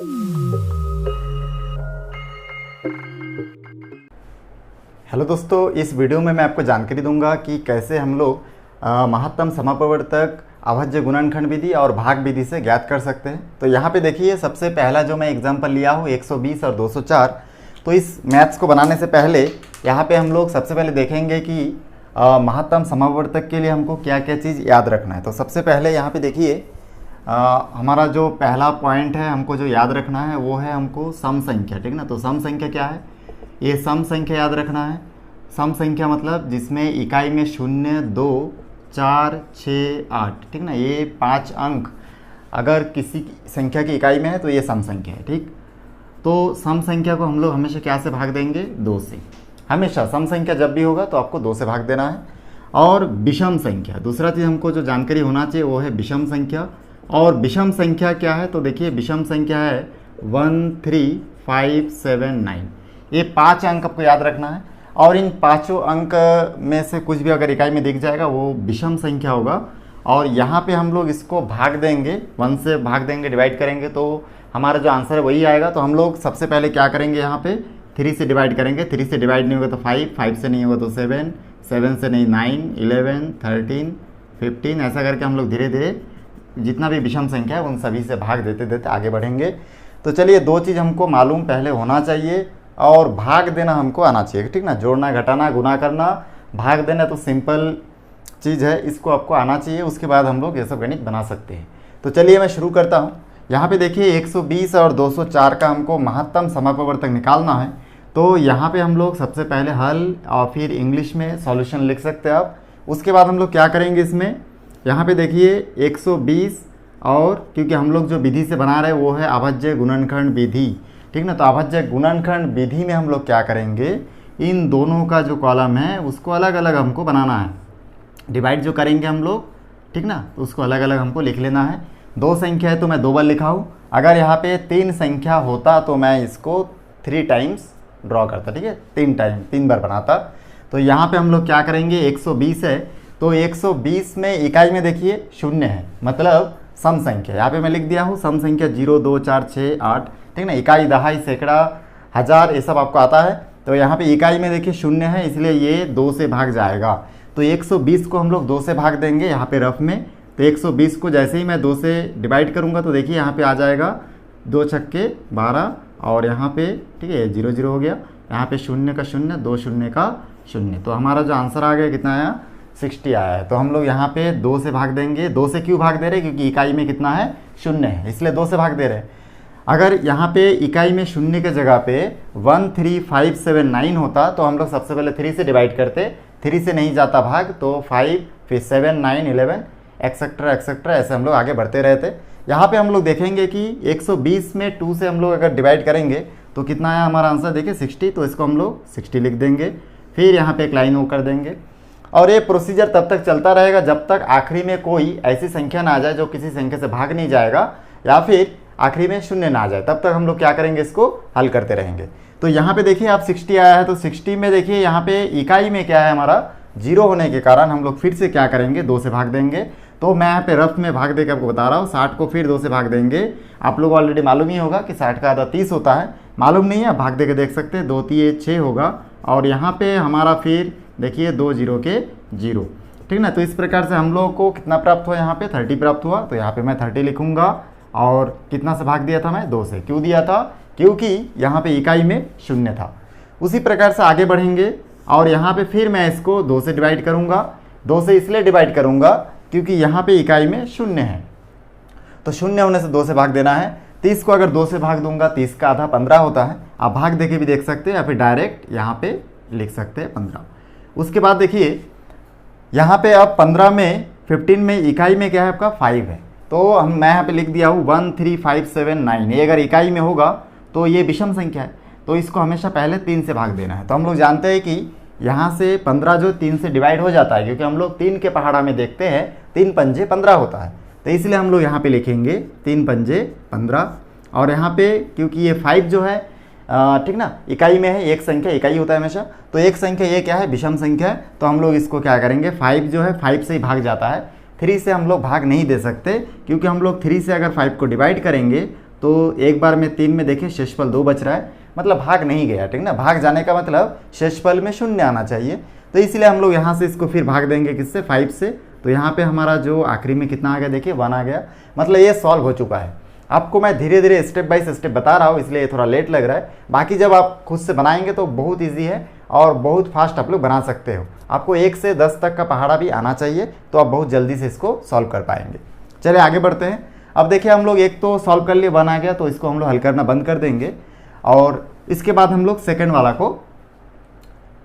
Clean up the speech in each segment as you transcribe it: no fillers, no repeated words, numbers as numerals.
Hello दोस्तों, इस video में मैं आपको जानकारी दूंगा कि कैसे हम लोग महत्तम समापवर्तक, अभाज्य गुणनखंड विधि और भाग विधि से ज्ञात कर सकते हैं। तो यहाँ पे देखिए, सबसे पहला जो मैं एग्जांपल लिया हूँ 120 और 204। तो इस मैथ्स को बनाने से पहले यहाँ पे हम लोग सबसे पहले देखेंगे कि महत्तम समापवर्तक के लिए हमको क्या क्या चीज़ याद रखना है। तो सबसे पहले यहाँ पे देखिए, हमारा जो पहला पॉइंट है हमको जो याद रखना है वो है हमको सम संख्या, ठीक ना। तो सम संख्या क्या है? ये सम संख्या याद रखना है। सम संख्या मतलब जिसमें इकाई में 0, 2, 4, 6, 8, ठीक ना। ये 5 अंक अगर किसी संख्या की इकाई में है तो ये सम संख्या है, ठीक। तो सम संख्या को हम लोग हमेशा क्या से भाग देंगे? 2 से। हमेशा सम संख्या जब भी होगा तो आपको 2 से भाग देना है। और विषम संख्या, दूसरा चीज़ हमको जो जानकारी होना चाहिए वो है विषम संख्या। और विषम संख्या क्या है? तो देखिए, विषम संख्या है 1, 3, 5, 7, 9। ये 5 अंक आपको याद रखना है। और इन 5 अंक में से कुछ भी अगर इकाई में दिख जाएगा वो विषम संख्या होगा। और यहाँ पे हम लोग इसको भाग देंगे, 1 से भाग देंगे, डिवाइड करेंगे तो हमारा जो आंसर है वही आएगा। तो हम लोग सबसे पहले क्या करेंगे, यहाँ पे 3 से डिवाइड करेंगे। 3 से डिवाइड नहीं होगा तो 5, 5 से नहीं होगा तो 7, 7 से नहीं 9, 11, 13, 15, ऐसा करके हम लोग धीरे धीरे जितना भी विषम संख्या है उन सभी से भाग देते देते आगे बढ़ेंगे। तो चलिए, 2 चीज़ हमको मालूम पहले होना चाहिए और भाग देना हमको आना चाहिए, ठीक ना। जोड़ना, घटाना, गुना करना, भाग देना तो सिंपल चीज़ है, इसको आपको आना चाहिए। उसके बाद हम लोग ये सब गणित बना सकते हैं। तो चलिए मैं शुरू करता हूँ। यहाँ पे देखिए, 120 और 204 का हमको महत्तम समापवर्तक निकालना है। तो यहाँ पे हम लोग सबसे पहले हल और फिर इंग्लिश में सॉल्यूशन लिख सकते हैं आप। उसके बाद हम लोग क्या करेंगे इसमें, यहाँ पे देखिए 120 और क्योंकि हम लोग जो विधि से बना रहे हैं वो है अभाज्य गुणनखंड विधि, ठीक ना। तो अभाज्य गुणनखंड विधि में हम लोग क्या करेंगे, इन दोनों का जो कॉलम है उसको अलग अलग हमको बनाना है। डिवाइड जो करेंगे हम लोग, ठीक ना, तो उसको अलग अलग हमको लिख लेना है। 2 संख्या है तो मैं 2 बार लिखा हूँ। अगर यहाँ पे 3 संख्या होता तो मैं इसको 3 टाइम्स ड्रॉ करता, ठीक है, 3 बार बनाता। तो यहाँ पे हम लोग क्या करेंगे, 120 है तो 120 में इकाई में देखिए 0 है, मतलब सम संख्या। यहाँ पे मैं लिख दिया हूँ सम संख्या 0, 2, 4, 6, 8, ठीक ना। इकाई, दहाई, सैकड़ा, हज़ार, ये सब आपको आता है। तो यहाँ पे इकाई में देखिए 0 है, इसलिए ये 2 से भाग जाएगा। तो 120 को हम लोग 2 से भाग देंगे यहाँ पे रफ में। तो 120 को जैसे ही मैं 2 से डिवाइड करूँगा तो देखिए यहाँ पे आ जाएगा 2 छक्के 12 और यहाँ पे, ठीक है, 0 0 हो गया। यहाँ पे 0 का 0, 2 0 का 0। तो हमारा जो आंसर आ गया कितना आया, 60 आया है। तो हम लोग यहाँ पे 2 से भाग देंगे। 2 से क्यों भाग दे रहे हैं? क्योंकि इकाई में कितना है, 0 है, इसलिए 2 से भाग दे रहे हैं। अगर यहाँ पे इकाई में 0 के जगह पे 1, 3, 5, 7, 9 होता तो हम लोग सबसे पहले 3 से डिवाइड करते। 3 से नहीं जाता भाग तो 5, फिर 7, 9, 11, एक्सेट्रा एक्सेट्रा, ऐसे हम लोग आगे बढ़ते रहते। यहाँ पे हम लोग देखेंगे कि 120 में 2 से हम लोग अगर डिवाइड करेंगे तो कितना आया हमारा आंसर, देखिए 60। तो इसको हम लोग 60 लिख देंगे। फिर यहाँ पे एक लाइन वो कर देंगे। और ये प्रोसीजर तब तक चलता रहेगा जब तक आखिरी में कोई ऐसी संख्या ना आ जाए जो किसी संख्या से भाग नहीं जाएगा, या फिर आखिरी में 0 ना आ जाए। तब तक हम लोग क्या करेंगे, इसको हल करते रहेंगे। तो यहाँ पे देखिए आप 60 आया है तो 60 में देखिए यहाँ पे इकाई में क्या है हमारा 0 होने के कारण हम लोग फिर से क्या करेंगे, 2 से भाग देंगे। तो मैं यहाँ पे रफ में भाग दे के आपको बता रहा हूँ। 60 को फिर 2 से भाग देंगे। आप लोग ऑलरेडी मालूम ही होगा कि 60 का आधा 30 होता है। मालूम नहीं है, भाग दे के देख सकते हैं। 2 3 6 होगा। और यहाँ पे हमारा फिर देखिए 2 0 के 0, ठीक ना। तो इस प्रकार से हम लोग को कितना प्राप्त हुआ, यहाँ पे 30 प्राप्त हुआ। तो यहाँ पे मैं 30 लिखूंगा। और कितना से भाग दिया था मैं, 2 से। क्यों दिया था? क्योंकि यहाँ पे इकाई में 0 था। उसी प्रकार से आगे बढ़ेंगे और यहाँ पे फिर मैं इसको 2 से डिवाइड करूँगा। 2 से इसलिए डिवाइड करूँगा क्योंकि यहाँ पे इकाई में 0 है, तो 0 होने से 2 से भाग देना है। 30 को अगर 2 से भाग दूंगा, 30 का आधा 15 होता है। आप भाग देके भी देख सकते हैं या फिर डायरेक्ट यहाँ पे लिख सकते हैं 15। उसके बाद देखिए यहाँ पे अब 15 में 15 में इकाई में क्या है आपका 5 है। तो मैं यहाँ पे लिख दिया हूँ 1, 3, 5, 7, 9। ये अगर इकाई में होगा तो ये विषम संख्या है, तो इसको हमेशा पहले 3 से भाग देना है। तो हम लोग जानते हैं कि यहाँ से 15 जो 3 से डिवाइड हो जाता है, क्योंकि हम लोग 3 के पहाड़ा में देखते हैं 3 पंजे 15 होता है। तो इसलिए हम लोग यहाँ पे लिखेंगे 3 पंजे 15। और यहाँ पे क्योंकि ये 5 जो है, ठीक ना, इकाई में है, एक संख्या इकाई होता है हमेशा, तो एक संख्या ये क्या है, विषम संख्या है। तो हम लोग इसको क्या करेंगे, 5 जो है 5 से ही भाग जाता है, 3 से हम लोग भाग नहीं दे सकते, क्योंकि हम लोग 3 से अगर 5 को डिवाइड करेंगे तो एक बार में 3 में देखिए शेषफल 2 बच रहा है, मतलब भाग नहीं गया, ठीक ना। भाग जाने का मतलब शेषफल में 0 आना चाहिए, तो इसलिए हम लोग यहाँ से इसको फिर भाग देंगे किससे, 5 से। तो यहाँ पे हमारा जो आखिरी में कितना आ गया देखिए 1 आ गया, मतलब ये सॉल्व हो चुका है। आपको मैं धीरे धीरे स्टेप बाय स्टेप बता रहा हूँ, इसलिए थोड़ा लेट लग रहा है। बाकी जब आप खुद से बनाएंगे तो बहुत ईजी है और बहुत फास्ट आप लोग बना सकते हो। आपको 1 से 10 तक का पहाड़ा भी आना चाहिए, तो आप बहुत जल्दी से इसको सॉल्व कर पाएंगे। चलिए आगे बढ़ते हैं। अब देखिए हम लोग एक तो सॉल्व कर लिए, 1 आ गया, तो इसको हम लोग हल करना बंद कर देंगे और इसके बाद हम लोग सेकंड वाला को,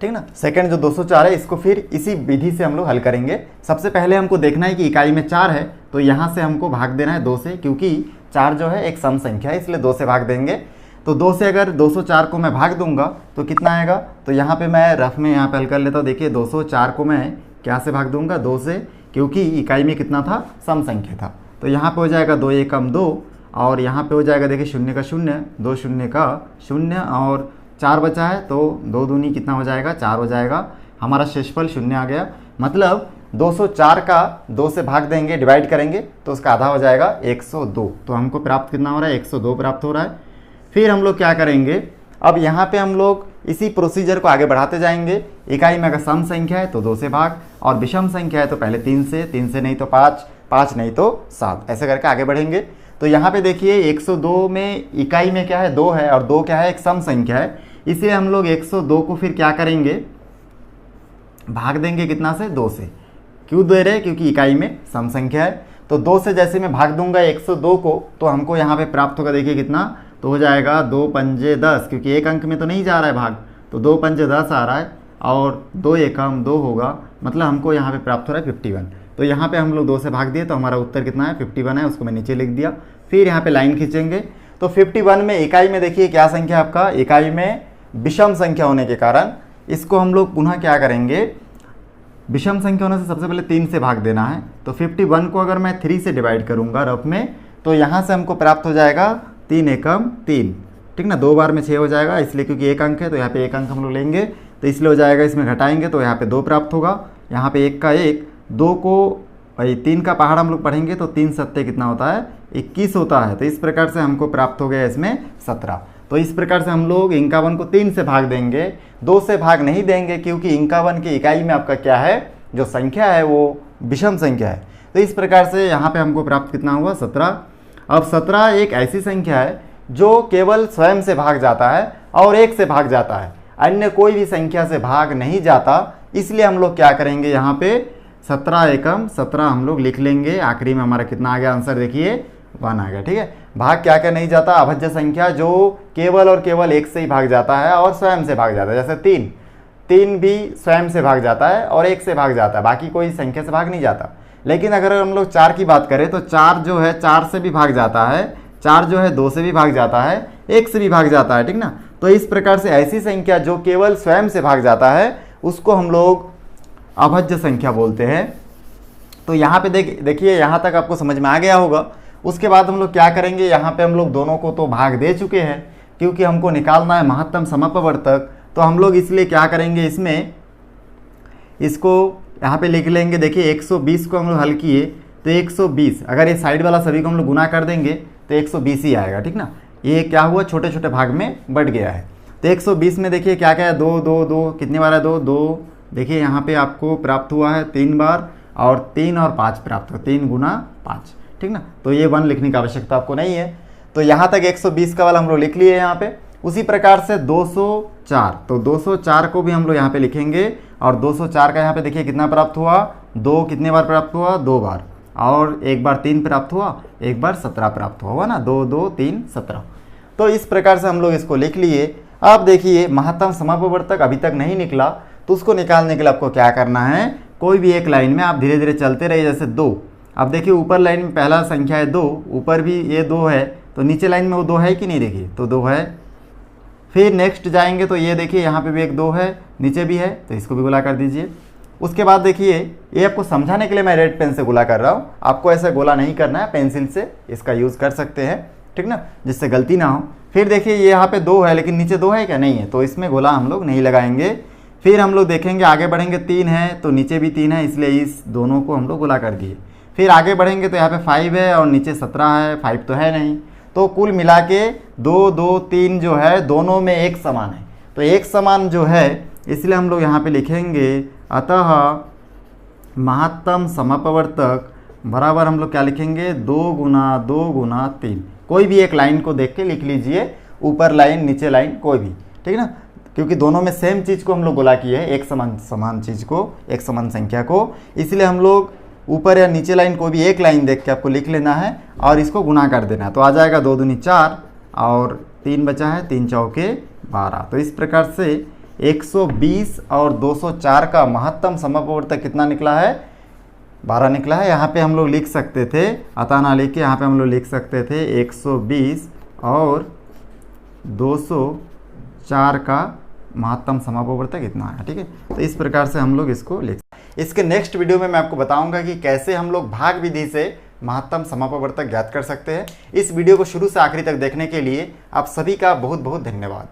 ठीक ना, सेकंड जो 204 है इसको फिर इसी विधि से हम लोग हल करेंगे। सबसे पहले हमको देखना है कि इकाई में 4 है, तो यहाँ से हमको भाग देना है 2 से, क्योंकि 4 जो है एक सम संख्या है, इसलिए 2 से भाग देंगे। तो 2 से अगर 204 को मैं भाग दूंगा तो कितना आएगा, तो यहाँ पे मैं रफ में यहाँ पे हल कर लेता हूँ। देखिए 204 को मैं क्या से भाग दूंगा, 2 से, क्योंकि इकाई में कितना था, सम संख्या था। तो यहाँ पे हो जाएगा 2 एकम 2 और यहाँ पे हो जाएगा देखिए 0 का 0, 2 शून्य का 0 और 4 बचा है, तो 2 दूनी कितना हो जाएगा, 4 हो जाएगा। हमारा शेषफल 0 आ गया, मतलब 204 का 2 से भाग देंगे, डिवाइड करेंगे तो उसका आधा हो जाएगा 102। तो हमको प्राप्त कितना हो रहा है, 102 प्राप्त हो रहा है। फिर हम लोग क्या करेंगे, अब यहाँ पे हम लोग इसी प्रोसीजर को आगे बढ़ाते जाएंगे। इकाई में अगर सम संख्या है तो 2 से भाग, और विषम संख्या है तो पहले 3 से, 3 से नहीं तो 5, 5 नहीं तो 7, ऐसे करके आगे बढ़ेंगे। तो यहाँ पे देखिए 102 में इकाई में क्या है, 2 है, और 2 क्या है, एक सम संख्या है, इसलिए हम लोग 102 को फिर क्या करेंगे, भाग देंगे कितना से, 2 से। क्यों दे रहे, क्योंकि इकाई में सम संख्या है। तो 2 से जैसे मैं भाग दूंगा 102 को, तो हमको यहाँ पे प्राप्त होगा, देखिए कितना, तो हो जाएगा 2 पंजे 10, क्योंकि एक अंक में तो नहीं जा रहा है भाग, तो 2 पंजे 10 आ रहा है, और 2 एकम 2 होगा, मतलब हमको यहाँ पे प्राप्त हो रहा है 51। तो यहाँ पे हम लोग 2 से भाग दिए, तो हमारा उत्तर कितना है, 51 है, उसको मैं नीचे लिख दिया। फिर यहाँ पे लाइन खींचेंगे, तो 51 में इकाई में देखिए क्या संख्या आपका, इकाई में विषम संख्या होने के कारण इसको हम लोग पुनः क्या करेंगे, विषम संख्या होने से सबसे पहले 3 से भाग देना है। तो 51 को अगर मैं 3 से डिवाइड करूंगा रफ में, तो यहाँ से हमको प्राप्त हो जाएगा 3 एकम 3, ठीक ना। 2 बार में 6 हो जाएगा, इसलिए क्योंकि एक अंक है तो यहाँ पे एक अंक हम लोग लेंगे, तो इसलिए हो जाएगा, इसमें घटाएंगे तो यहाँ पे 2 प्राप्त होगा, यहाँ पे 1 का 1, 2 को भाई 3 का पहाड़ हम लोग पढ़ेंगे तो 3 सत्ते कितना होता है, 21 होता है। तो इस प्रकार से हमको प्राप्त हो गया इसमें 17। तो इस प्रकार से हम लोग 51 को 3 से भाग देंगे, 2 से भाग नहीं देंगे, क्योंकि 51 की इकाई में आपका क्या है, जो संख्या है वो विषम संख्या है। तो इस प्रकार से यहाँ पे हमको प्राप्त कितना हुआ, 17। अब 17 एक ऐसी संख्या है जो केवल स्वयं से भाग जाता है और 1 से भाग जाता है, अन्य कोई भी संख्या से भाग नहीं जाता। इसलिए हम लोग क्या करेंगे, यहाँ पे 17 एकम 17 हम लोग लिख लेंगे। आखिरी में हमारा कितना आ गया, आंसर देखिए 1 आ गया, ठीक है। भाग क्या क्या नहीं जाता, अभज्य संख्या जो केवल और केवल 1 से ही भाग जाता है और स्वयं से भाग जाता है, जैसे 3 भी स्वयं से भाग जाता है और 1 से भाग जाता है, बाकी कोई संख्या से भाग नहीं जाता। लेकिन अगर हम लोग 4 की बात करें तो 4 जो है 4 से भी भाग जाता है, 4 जो है 2 से भी भाग जाता है, 1 से भी भाग जाता है, ठीक ना। तो इस प्रकार से ऐसी संख्या जो केवल स्वयं से भाग जाता है उसको हम लोग अभज्य संख्या बोलते हैं। तो यहाँ पे देखिए यहाँ तक आपको समझ में आ गया होगा। उसके बाद हम लोग क्या करेंगे, यहाँ पे हम लोग दोनों को तो भाग दे चुके हैं, क्योंकि हमको निकालना है महत्तम समापवर्तक। तो हम लोग इसलिए क्या करेंगे, इसमें इसको यहाँ पे लिख लेंगे। देखिए 120 को हम लोग हल किए तो 120, अगर ये साइड वाला सभी को हम लोग गुना कर देंगे तो 120 ही आएगा, ठीक ना। ये क्या हुआ, छोटे छोटे भाग में बढ़ गया है। तो 120 में देखिए क्या क्या है, 2 2 2, कितनी बार है 2 2, देखिए यहाँ पे आपको प्राप्त हुआ है 3 बार, और 3 और 5 प्राप्त हुआ, 3 गुना 5, ठीक ना। तो ये 1 लिखने की आवश्यकता आपको नहीं है। तो यहाँ तक 120 का वाला हम लोग लिख लिए यहाँ पे। उसी प्रकार से 204, तो 204 को भी हम लोग यहाँ पे लिखेंगे, और 204 का यहाँ पे देखिए कितना प्राप्त हुआ, 2 कितने बार प्राप्त हुआ, 2 बार, और एक बार 3 प्राप्त हुआ, एक बार 17 प्राप्त हुआ ना, 2 2 3 17। तो इस प्रकार से हम लोग इसको लिख लिए। अब देखिए महत्तम समापवर्तक अभी तक नहीं निकला, तो उसको निकालने के लिए आपको क्या करना है, कोई भी एक लाइन में आप धीरे धीरे चलते रहिए। जैसे 2, अब देखिए ऊपर लाइन में पहला संख्या है 2, ऊपर भी ये 2 है, तो नीचे लाइन में वो 2 है कि नहीं, देखिए तो 2 है। फिर नेक्स्ट जाएंगे तो ये देखिए यहाँ पे भी एक 2 है, नीचे भी है, तो इसको भी गोला कर दीजिए। उसके बाद देखिए ये आपको समझाने के लिए मैं रेड पेन से गोला कर रहा हूँ, आपको ऐसा गोला नहीं करना है, पेंसिल से इसका यूज़ कर सकते हैं, ठीक ना, जिससे गलती ना हो। फिर देखिए ये यहाँ पे 2 है, लेकिन नीचे 2 है क्या, नहीं है, तो इसमें गोला हम लोग नहीं लगाएंगे। फिर हम लोग देखेंगे आगे बढ़ेंगे, 3 है तो नीचे भी 3 है, इसलिए इस दोनों को हम लोग गोला कर दिए। फिर आगे बढ़ेंगे तो यहाँ पे 5 है और नीचे 17 है, 5 तो है नहीं, तो कुल मिला के 2 2 3 जो है दोनों में एक समान है, तो एक समान जो है इसलिए हम लोग यहाँ पे लिखेंगे अतः महत्तम समापवर्तक बराबर हम लोग क्या लिखेंगे 2 × 2 × 3। कोई भी एक लाइन को देख के लिख लीजिए, ऊपर लाइन नीचे लाइन कोई भी, ठीक है ना, क्योंकि दोनों में सेम चीज़ को हम लोग बोला किए हैं, एक समान चीज़ को, एक समान संख्या को, इसलिए हम लोग ऊपर या नीचे लाइन कोई भी एक लाइन देख के आपको लिख लेना है और इसको गुना कर देना है। तो आ जाएगा 2 दूनी 4 और 3 बचा है, 3 चौके 12। तो इस प्रकार से 120 और 204 का महत्तम समापवर्तक कितना निकला है, 12 निकला है। यहाँ पे हम लोग लिख सकते थे, अतः ना लिख के यहाँ पे हम लोग लिख सकते थे 120 और 204 का महत्तम समापवर्तक इतना है, ठीक है। तो इस प्रकार से हम लोग इसको लिख। इसके नेक्स्ट वीडियो में मैं आपको बताऊंगा कि कैसे हम लोग भाग विधि से महत्तम समापवर्तक ज्ञात कर सकते हैं। इस वीडियो को शुरू से आखिरी तक देखने के लिए आप सभी का बहुत बहुत धन्यवाद।